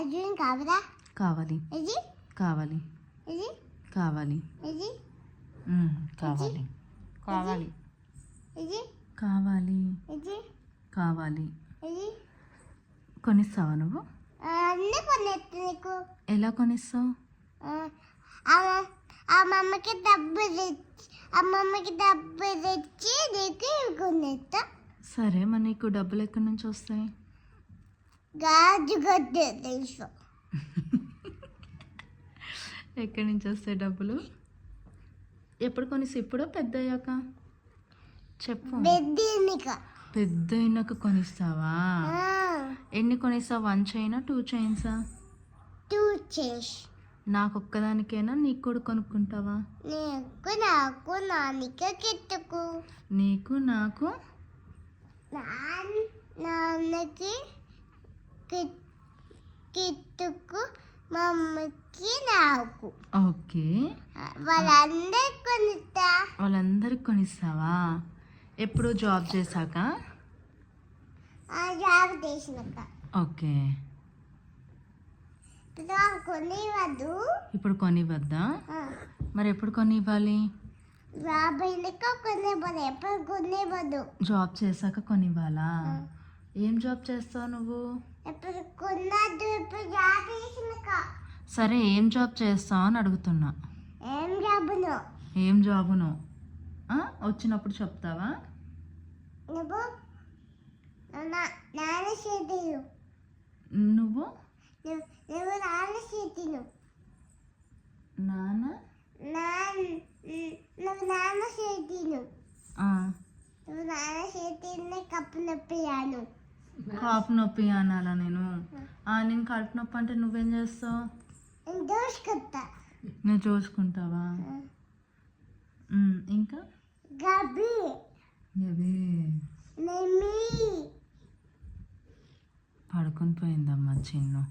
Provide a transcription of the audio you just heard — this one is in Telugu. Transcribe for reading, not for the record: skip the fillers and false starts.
అర్జున్ కావాలా? కావాలి. ఇది కావాలి. ఇది కావాలి. ఇది కావాలి. కావాలి. ఇది కావాలి. ఇది కావాలి. ఇది కొనిస్తావా నువ్వు? అన్నీ కొనేస్తా నీకు. ఎలా కొనిస్తావు? అమ్మమ్మకి డబ్బులు తెచ్చి నీకు కొనేస్తా. సరే, మరి నీకు డబ్బులు ఎక్కడి నుంచి వస్తాయి? గాజు గడ్డ తెలుసు. ఎక్కడి నుంచి వస్తాయి డబ్బులు? ఎప్పుడు కొనిస్తా? ఇప్పుడు పెద్ద అయ్యాక చెప్పు. పెద్ద అయినాక కొనిస్తావా? ఎన్ని కొనిస్తావు? 1 చైనా 2 చైన్సా? 2 చైన్స్. నాకు ఒక్కదానికైనా? నీకు కూడా కొనుక్కుంటావా? నాకు నాన్నకి కిట్టుకు. నీకు నాకు నాన్నకి కిట్టుకు, మా అమ్మకి నాకు. ఓకే. వాళ్ళందరికి కొనిస్తావా? ఎప్పుడు జాబ్ చేశాక? జాబ్ చేసినాక. ఓకే. కొనివ్వద్దు. ఇప్పుడు కొనివ్వద్దా? మరి ఎప్పుడు కొనివ్వాలి? జాబ్ అయినాక కొనివ్వదు. ఎప్పుడు కొనివ్వదు. జాబ్ చేశాక కొనివ్వాలా? ఏం జాబ్ చేస్తావు నువ్వు? ఎప్పుడు కొనద్దు. ఇప్పుడు జాబ్ చేసినాక. సరే, ఏం జాబ్ చేస్తావు అని అడుగుతున్నా. ఏం జాబును వచ్చినప్పుడు చెప్తావా? నువ్వు నాన్న చేతిను. నువ్వు నాన్న చేతిను. నాన్న నువ్వు నాన్న చేతిను. నువ్వు నాన్న చేతిని కప్పు నొప్పి అను. కాపు నొప్పి అనాలా నేను? నేను కడుపు నొప్పి అంటే నువ్వేం చేస్తావు? నువ్వు చూసుకుంటావా? ఇంకా పడుకొని పోయిందమ్మా చిన్ను.